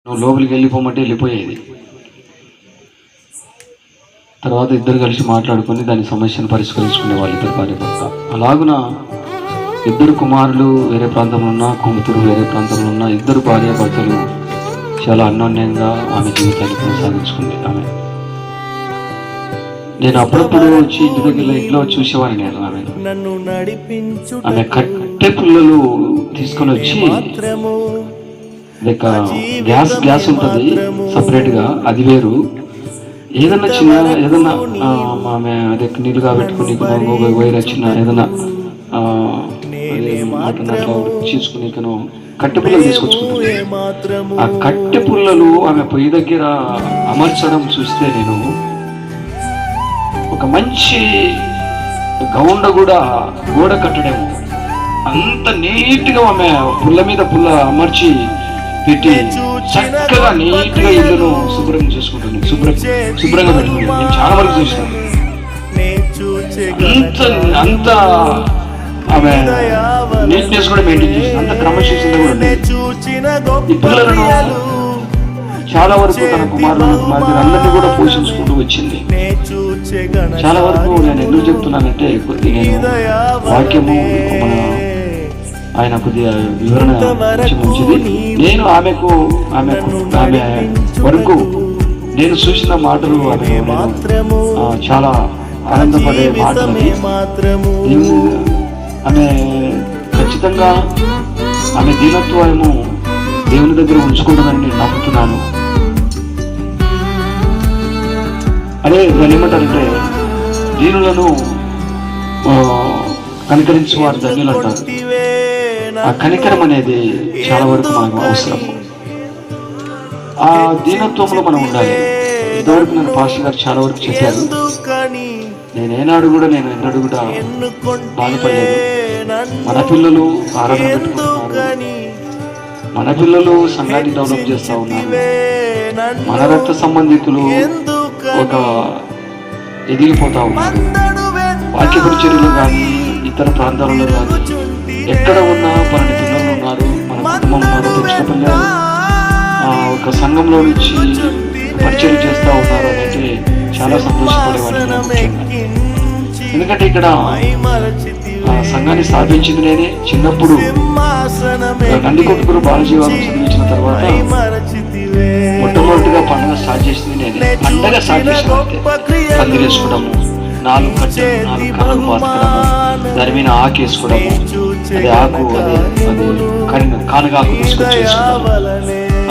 నువ్వు లోపలికి వెళ్ళిపోమంటే వెళ్ళిపోయేది. తర్వాత ఇద్దరు కలిసి మాట్లాడుకొని దాని సమస్యను పరిష్కరించుకునే వాళ్ళు, ఇద్దరు భార్య భర్త. అలాగున ఇద్దరు కుమారులు వేరే ప్రాంతంలో ఉన్న, కూతురు వేరే ప్రాంతంలో ఉన్న ఇద్దరు భార్య భర్తలు చాలా అన్యోన్యంగా ఆమె జీవితాన్ని కొనసాగించుకుంది. నేను అప్పుడప్పుడు వచ్చి ఇంటి దగ్గర ఇంట్లో చూసేవాడిని. నేను ఆమె కట్టె పుల్లలు తీసుకొని వచ్చి, లేక గ్యాస్ ఉంటుంది సపరేట్గా, అది వేరు. ఏదన్నా చిన్న ఏదన్నా ఆమె అదే నీళ్ళు కాబెట్టుకుని వైర్ చిన్న ఏదన్నా చేసుకుని కట్టె పుల్లలు తీసుకొచ్చుకుంటుంది. ఆ కట్టె పుల్లలు ఆమె పొయ్యి దగ్గర అమర్చడం చూస్తే నేను ఒక మంచి గోడ కట్టడము అంత నీట్గా ఆమె పుల్ల మీద పుల్ల అమర్చి పెట్టి చక్కగా నీట్గా ఇల్లును శుభ్రం చేసుకుంటుంది, శుభ్రంగా పెట్టుకుంటుంది. నేను చాలా వరకు చూసాను. అంత ఆమె నీట్నెస్ కూడా మెయింటైన్ చేస్తుంది, అంత క్రమశిక్షణ కూడా ఉంది. ఈ పిల్లలను చాలా వరకు తన కుమారుడు అందరినీ కూడా పోషించుకుంటూ వచ్చింది. చాలా వరకు నేను ఎందుకు చెప్తున్నానంటే, నేను వాక్యము మన ఆయన కొద్దిగా వివరణ మంచిది. నేను ఆమె వరకు నేను చూసిన మాటలు చాలా ఆనందపడే మాటలు. ఆమె ఖచ్చితంగా ఆమె దీనత్వము దేవుని దగ్గర ఉంచుకుంటుందని నేను నమ్ముతున్నాను. అదే దాన్ని ఏమంటారంటే, దీనులను కనికరించే వారు ధన్యులు అంటారు. ఆ కనికరం అనేది చాలా వరకు మనకు అవసరం. ఆ దీనత్వంలో మనం ఉండాలి. ఇంతవరకు నేను పాస్టర్ గారు చాలా వరకు చెప్పారు. నేను ఎన్నడూ కూడా బాధపడలేదు. మన పిల్లలు ఆరాధన పెట్టుకుంటున్నారు, మన పిల్లలు సంఘాన్ని డెవలప్ చేస్తూ ఉన్నారు, మన రక్త సంబంధికులు ఒక ఎదిగిపోతా ఉన్నారు. వాక్య పరిచర్యలు కానీ ఇతర ప్రాంతాలలో కానీ ఎక్కడ ఉన్నా పన్నెండు పిల్లలు ఉన్నారు, మన కుటుంబం ఉన్నారు, తెచ్చిన పిల్లలు ఒక సంఘంలో నుంచి పరిచయం చేస్తూ ఉన్నారు అంటే చాలా సంతోషపడేవాడిని. ఎందుకంటే ఇక్కడ సంఘాన్ని స్థాపించింది నేనే. చిన్నప్పుడు నందికొట్టుకురు బాలజీవాలను చదివించిన తర్వాత మొట్టమొదటిగా పండుగ స్టార్ట్ చేసింది నేనే. పండుగ స్టార్ట్ చేసిన పందిరి వేసుకోవడము, 4 కర్రలు పాతకడము, దాని మీద ఆకు వేసుకోవడము, అది ఆకు అది కానుగాకు తీసుకొచ్చి వేసుకోవడము,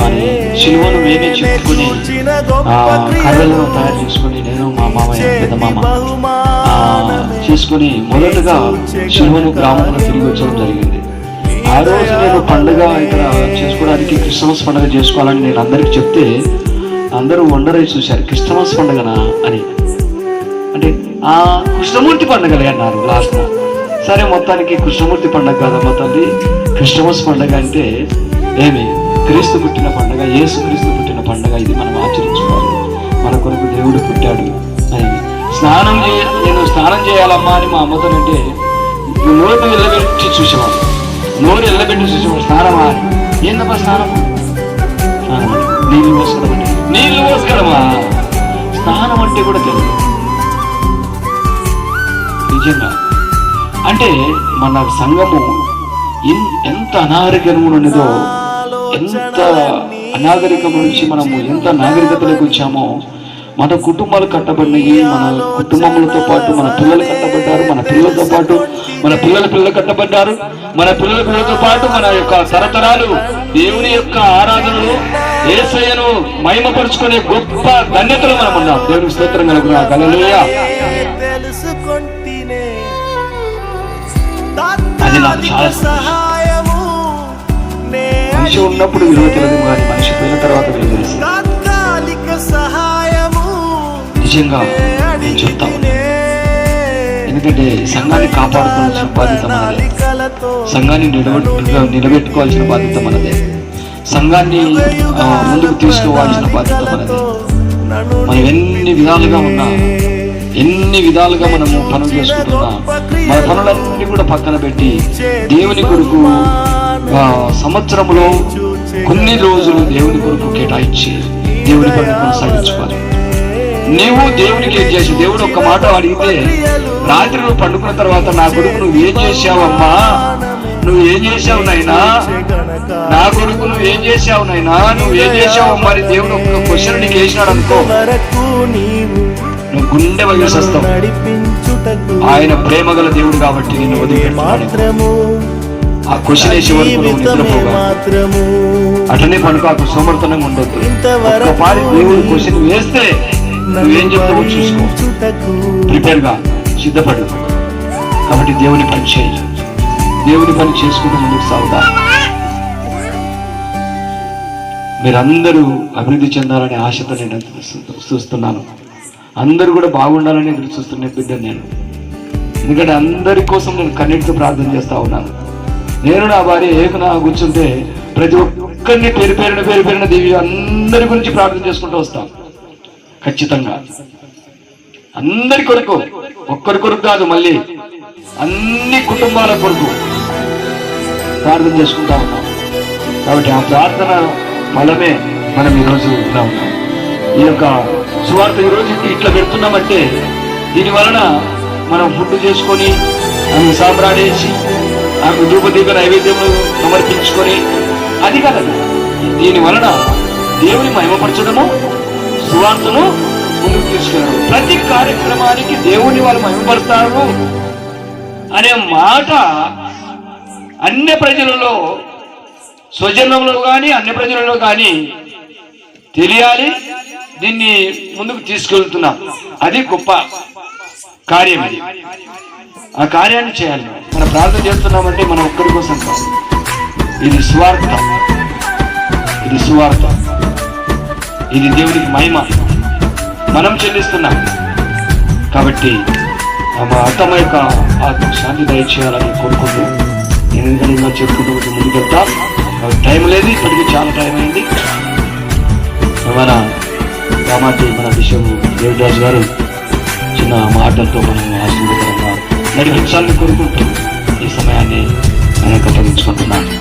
అని శిలువను మేమే చెప్పుకుని కర్రలను తయారు చేసుకుని నేను మా మామయ్య పెద్ద మామ చేసుకుని మొదటగా శిలువను గ్రామంలో తిరిగి వచ్చడం జరిగింది. ఆ రోజు నేను పండుగ ఇక్కడ చేసుకోవడానికి క్రిస్మస్ పండుగ చేసుకోవాలని నేను అందరికి చెప్తే అందరూ వండరై చూశారు, క్రిస్మస్ పండుగనా అని. అంటే ఆ కృష్ణమూర్తి పండుగలే అన్నారు లాస్ట్. సరే మొత్తానికి కృష్ణమూర్తి పండుగ కాదమ్మా తల్లి, క్రిస్మస్ పండుగ అంటే ఏమి క్రీస్తు పుట్టిన పండుగ, యేసు క్రీస్తు పుట్టిన పండుగ, ఇది మనం ఆచరించుకోవాలి. మన కొరకు దేవుడు పుట్టాడు అని. నేను స్నానం చేయాలమ్మా అని మా అమ్మతో అంటే నోరు ఎల్లబెట్టి చూసేవాడు, స్నానమా ఏందమ్మా స్నానం నీళ్ళు పోసుకోవడమా స్నానం అంటే కూడా తెలియదు నిజంగా. అంటే మన సంఘము ఎంత అనాగరికము ఉన్నదో, ఎంత అనాగరికం నుంచి మనము ఎంత నాగరికతలోకి వచ్చామో, మన కుటుంబాలు కట్టబడినాయి, మన కుటుంబములతో పాటు మన పిల్లలు కట్టబడ్డారు, మన పిల్లలతో పాటు మన పిల్లలు కట్టబడ్డారు, మన పిల్లలతో పాటు మన యొక్క తరతరాలు దేవుని యొక్క ఆరాధనలు యేసయ్యను మహిమపరుచుకునే గొప్ప ధన్యతలు మనం ఉన్నాం. దేవునికి స్తోత్రం కలుగును. హల్లెలూయా. అది నాకు చాలా మనిషి ఉన్నప్పుడు విలువ తెలియదు, కానీ మనిషి పోయిన తర్వాత విలువ తెలుసు. నిజంగా నేను చెప్తాను. ఎందుకంటే సంఘాన్ని కాపాడుకోవాల్సిన బాధ్యత మనదే, సంఘాన్ని నిలబెట్టుకోవాల్సిన బాధ్యత మనదే, సంఘాన్ని ముందుకు తీసుకోవాల్సిన బాధ్యత మనదే. మనం ఎన్ని విధాలుగా మనము పనులు చేసుకుంటున్నా, మన పనులన్నీ కూడా పక్కన పెట్టి దేవుని కొరకు సంవత్సరంలో కొన్ని రోజులు దేవుని కొరకు కేటాయించి దేవుని పని కొనసాగించుకోవాలి. నీవు దేవునికి ఏం చేసి, దేవుడు ఒక్క మాట అడిగితే రాత్రి నువ్వు పండుకున్న తర్వాత, నా కొడుకు నువ్వు ఏం చేశావమ్మా, నువ్వు ఏం చేశావు నైనా, నా కొడుకు నువ్వు ఏం చేశావు నైనా, నువ్వు ఏం చేశావు మరి దేవుడు ఒక్క క్వశ్చన్ నీకు వేసినాడు అనుకో, నువ్వు గుండె వగిలిస్తావు. ఆయన ప్రేమ గల దేవుడు కాబట్టి నిన్ను వదిలిపెట్టాడు. ఆ క్వశ్చన్ వేసే వరకు నువ్వు నిద్రపోగా అట్లనే పనుకోకు, సోమర్థనంగా ఉండొద్దు. ఒక్కపారి దేవుడు క్వశ్చన్ వేస్తే నువ్వేం చెప్తావో చూసుకో, ప్రిపేర్ గా సిద్ధపడు. కాబట్టి దేవుని పని చేయి, దేవుని పని చేసుకుంటూ ముందుకు సాగుతా. మీరందరూ అభివృద్ధి చెందాలనే ఆశతో నేను చూస్తున్నాను. అందరూ కూడా బాగుండాలని ఎదురు చూస్తున్న బిడ్డ నేను. ఎందుకంటే అందరి కోసం నేను కన్నీటితో ప్రార్థన చేస్తా ఉన్నాను. నేను నా భార్య ఏకనా కూర్చుంటే ప్రతి ఒక్కరిని పేరు పేరున దేవి అందరి గురించి ప్రార్థన చేసుకుంటూ వస్తాం. ఖచ్చితంగా అందరి కొరకు, ఒక్కరి కొరకు కాదు, మళ్ళీ అన్ని కుటుంబాల కొరకు ప్రార్థన చేసుకుంటా ఉన్నాం. కాబట్టి ఆ ప్రార్థన ఫలమే మనం ఈరోజు ఇలా ఉన్నాం. ఈ యొక్క సువార్త ఈరోజు ఇట్లా పెడుతున్నామంటే దీని వలన మనం ఫుడ్ చేసుకొని ఆమె సాంబ్రాడేసి ఆమె ధూపదీప నైవేద్యములు సమర్పించుకొని అది కాదు, దీని వలన దేవుని మహిమపరచడము, సువార్తను ముందుకు తీసుకెళ్ళడం. ప్రతి కార్యక్రమానికి దేవుని వాళ్ళు మహిమపరుస్తారు అనే మాట అన్య ప్రజలలో, స్వజనంలో కానీ అన్య ప్రజలలో కానీ తెలియాలి. దీన్ని ముందుకు తీసుకెళ్తున్నాం. అది గొప్ప కార్యం. ఆ కార్యాన్ని చేయాలి. మనం ప్రార్థన చేస్తున్నామంటే మనం ఒక్కరి కోసం కాదు. ఇది స్వార్థ, ఇది సువార్త, ఇది దేవునికి మహిమ మనం చెల్లిస్తున్నాం. కాబట్టి మా అత్తమ్మ యొక్క ఆత్మ శాంతి దయచేయాలని కోరుకుంటూ నేను ఇంకా చెప్పుకుంటూ ముందుకెళ్తా. టైం లేదు, ఇప్పటికీ చాలా టైం అయింది. మన రామాటి మన బిషప్ దేవదాస్ గారు చిన్న మాటలతో మనం ఆశీర్వదకరంగా నడిపించాలని కోరుకుంటూ ఈ సమయాన్ని నేను కట్టగించుకుంటున్నాను.